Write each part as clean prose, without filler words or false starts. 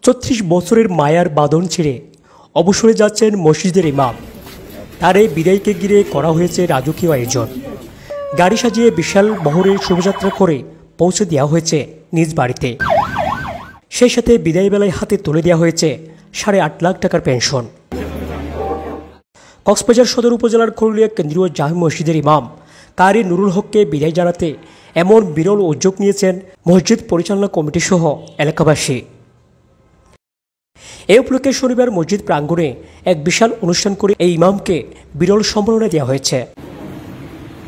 ৩৬ বছরের মায়ার বাঁধন ছেড়ে অবসরে যাচ্ছেন মসজিদের ইমাম। তার এই বিদায়কে ঘিরে করা হয়েছে রাজকীয় আয়োজন। গাড়ি সাজিয়ে বিশাল বহরের শোভাযাত্রা করে পৌঁছে দেওয়া হয়েছে নিজ বাড়িতে। সেই সাথে বিদায় বেলায় হাতে তুলে দেওয়া হয়েছে ৮.৫ লাখ টাকার পেনশন। কক্সবাজার সদর উপজেলার করুলিয়া কেন্দ্রীয় জামে মসজিদের ইমাম কারি নুরুল হককে বিদায় জানাতে এমন বিরল উদ্যোগ নিয়েছেন মসজিদ পরিচালনা কমিটি সহ এলাকাবাসী। এই উপলক্ষে শনিবার মসজিদ প্রাঙ্গণে এক বিশাল অনুষ্ঠান করে এই ইমামকে বিরল সম্মাননা দেওয়া হয়েছে।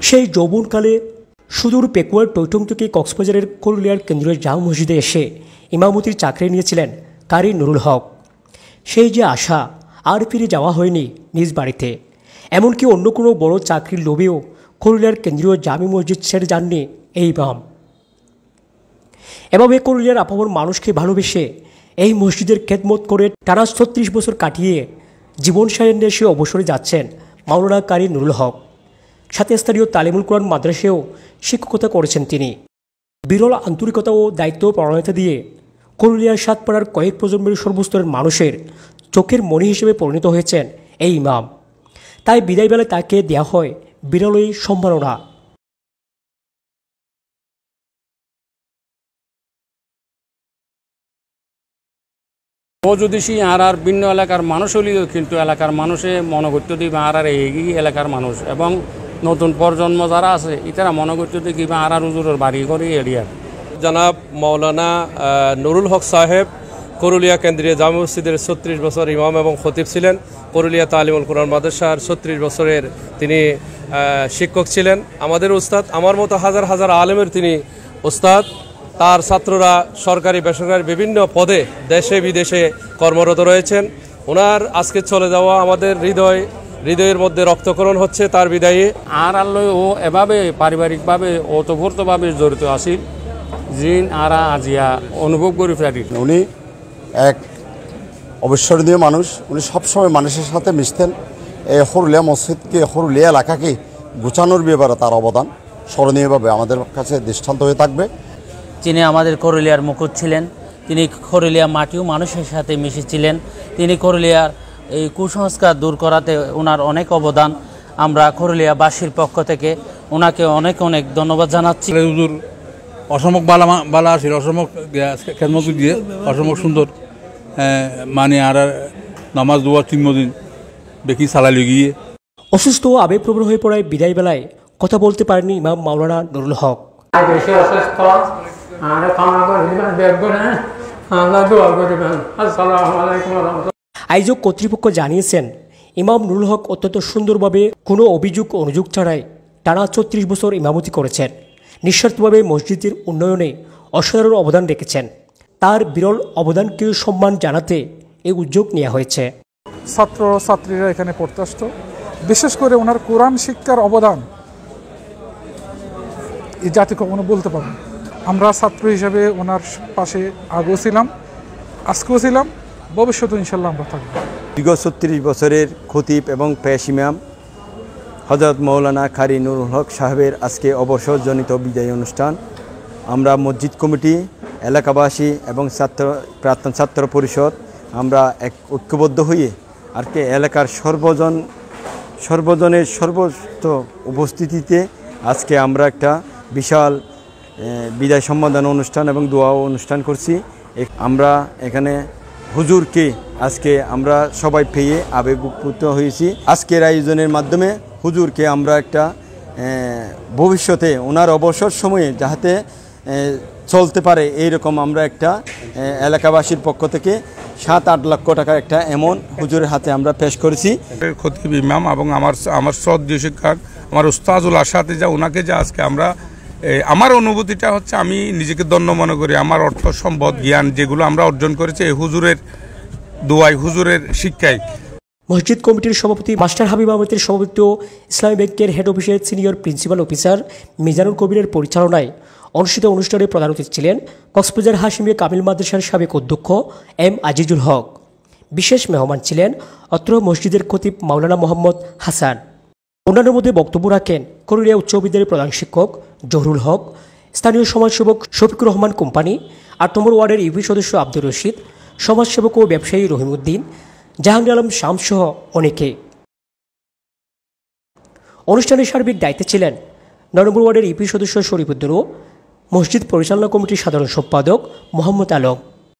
সেই যৌবনকালে সুদূর পেকুয়ার টৈটং থেকে কক্সবাজারের করুলিয়ার কেন্দ্রীয় জামে মসজিদে এসে ইমামতির চাকরি নিয়েছিলেন কারি নুরুল হক। সেই যে আশা আর ফিরে যাওয়া হয়নি নিজ বাড়িতে। এমনকি অন্য কোনো বড় চাকরির লোভেও করুলিয়ার কেন্দ্রীয় জামে মসজিদ ছেড়ে যাননি এই ইমাম। এভাবে করুলিয়ার আপামর মানুষকে ভালোবেসে এই মসজিদের খেদমত করে টানা ৩৬ বছর কাটিয়ে জীবন সায়ান্নে এসে অবসরে যাচ্ছেন মাওলানা কারি নুরুল হক। সাথে স্থানীয় তালিমুল কোরআন মাদ্রাসায়ও শিক্ষকতা করেছেন তিনি। বিরল আন্তরিকতা ও দায়িত্ব পরায়ণতা দিয়ে করুলিয়ার সাতপাড়ার কয়েক প্রজন্মের সর্বস্তরের মানুষের চোখের মণি হিসেবে পরিণত হয়েছেন এই ইমাম। তাই বিদায়বেলায় তাকে দেওয়া হয় বিরল এই সম্মাননা। ও যদি সে আর ভিন্ন এলাকার মানুষ হলেও কিন্তু এলাকার মানুষে মনে করতে দিবে আর এই এলাকার মানুষ এবং নতুন প্রজন্ম যারা আছে এটারা মনে করতে দিবে আর হুজুরের বাড়ি করে এরিয়ার। জনাব মাওলানা নুরুল হক সাহেব করুলিয়া কেন্দ্রীয় জামে মসজিদের ৩৬ বছর ইমাম এবং খতিব ছিলেন। করুলিয়া তালিমুল কোরআন মাদ্রাসার ৩৬ বছরের তিনি শিক্ষক ছিলেন। আমাদের উস্তাদ, আমার মতো হাজার হাজার আলেমের তিনি উস্তাদ। তার ছাত্ররা সরকারি বেসরকারি বিভিন্ন পদে দেশে বিদেশে কর্মরত রয়েছেন। ওনার আজকে চলে যাওয়া আমাদের হৃদয়ের মধ্যে রক্তকরণ হচ্ছে তার বিদায়ে। আর আল্লাহ ও এভাবে পারিবারিকভাবে ওতপ্রোতভাবে জড়িত আছিল জিন আরা আজিয়া অনুভব করে ফেলি। উনি এক অবিস্মরণীয় মানুষ। উনি সবসময় মানুষের সাথে মিশতেন। এই হরুলিয়া মসজিদকে, হরুলিয়া এলাকাকে গুছানোর ব্যাপারে তার অবদান স্মরণীয়ভাবে আমাদের কাছে দৃষ্টান্ত হয়ে থাকবে। তিনি আমাদের করুলিয়ার মুকুট ছিলেন। তিনি করুলিয়া মাটিও মানুষের সাথে মিশেছিলেন। তিনি করুলিয়ার এই কুসংস্কার দূর করাতে ওনার অনেক অবদান। আমরা করুলিয়াবাসীর পক্ষ থেকে ওনাকে অনেক অনেক ধন্যবাদ জানাচ্ছি। হুজুর অসমক বালা আসছিল, অসমক খেদমত দিয়ে অসমক সুন্দর মানে আর নামাজ দোয়া ৩ দিন বেশি চালাই গিয়ে অসুস্থ ও আবেগপ্রবণ হয়ে পড়ায় বিদায় বেলায় কথা বলতে পারেনি ইমাম মাওলানা নুরুল হক। বেশি অসুস্থ আয়োজক কর্তৃপক্ষ জানিয়েছেন ইমাম নুরুল হক অত্যন্ত সুন্দরভাবে কোনো অভিযোগ অনুযোগ ছাড়াই টানা ৩৬ বছর ইমামতি করেছেন। নিঃস্বার্থভাবে মসজিদের উন্নয়নে অসাধারণ অবদান রেখেছেন। তার বিরল অবদানকে সম্মান জানাতে এই উদ্যোগ নেওয়া হয়েছে। ছাত্র ছাত্রীরা এখানে পড়তে আসত। বিশেষ করে ওনার কোরআন শিক্ষার অবদান এই জাতি কখনো বলতে পারবে। আমরা ছাত্র হিসাবে ওনার পাশে আগেও ছিলাম, আজকেও ছিলাম, ভবিষ্যতে ইনশাল্লাহ আমরা থাকব। দীর্ঘ ৩৬ বছরের খতিব এবং পেশ ইমাম হযরত মাওলানা কারি নুরুল হক সাহেবের আজকে অবসরজনিত বিদায় অনুষ্ঠান। আমরা মসজিদ কমিটি, এলাকাবাসী এবং প্রাক্তন ছাত্র পরিষদ আমরা এক ঐক্যবদ্ধ হয়ে আর কি এলাকার সর্বজনের সর্বোচ্চ উপস্থিতিতে আজকে আমরা একটা বিশাল বিদায় সম্মাননা অনুষ্ঠান এবং দোয়া অনুষ্ঠান করছি। আমরা এখানে হুজুরকে আজকে আমরা সবাই পেয়ে আবেগপ্রুত হয়েছি। আজকের আয়োজনের মাধ্যমে হুজুরকে আমরা একটা ভবিষ্যতে ওনার অবসর সময়ে যাতে চলতে পারে এইরকম আমরা একটা এলাকাবাসীর পক্ষ থেকে ৭-৮ লক্ষ টাকা একটা অ্যামাউন্ট হুজুরের হাতে আমরা পেশ করেছি। খতিব ইমাম এবং আমার শ্রদ্ধেয় শিক্ষক আমার উস্তাজুল আশাতে ওনাকে আজকে আমরা আমার অনুভূতিটা হচ্ছে আমি নিজেকে ধন্য মনে করি। আমার অর্থ সম্পদ জ্ঞান যেগুলো আমরা অর্জন করেছি এই হুজুরের দোয়ায়, হুজুরের শিক্ষায়। মসজিদ কমিটির সভাপতি মাস্টার হাবিব আহমেদের সভাপতিত্ব, ইসলামী ব্যাংকের হেড অফিসের সিনিয়র প্রিন্সিপাল অফিসার মিজানুল কবিরের পরিচালনায় অনুষ্ঠিত অনুষ্ঠানে প্রধান অতিথি ছিলেন কক্সবাজার হাশিমিয়া কামিল মাদ্রাসার সাবেক অধ্যক্ষ এম আজিজুল হক। বিশেষ মেহমান ছিলেন অত্র মসজিদের খতিব মাওলানা মোহাম্মদ হাসান। অন্যান্যের মধ্যে বক্তব্য রাখেন করুলিয়া উচ্চ বিদ্যালয়ের প্রধান শিক্ষক জহুরুল হক, স্থানীয় সমাজসেবক শফিকুর রহমান কোম্পানি, ৮ নম্বর ওয়ার্ডের ইউপি সদস্য আব্দুর রশিদ, সমাজসেবক ও ব্যবসায়ী রহিমউদ্দিন, জাহাঙ্গীর আলম শামসহ অনেকে। অনুষ্ঠানের সার্বিক দায়িত্বে ছিলেন 9 নম্বর ওয়ার্ডের ইপি সদস্য শরীফুদ্দিন ও মসজিদ পরিচালনা কমিটির সাধারণ সম্পাদক মোহাম্মদ আলম।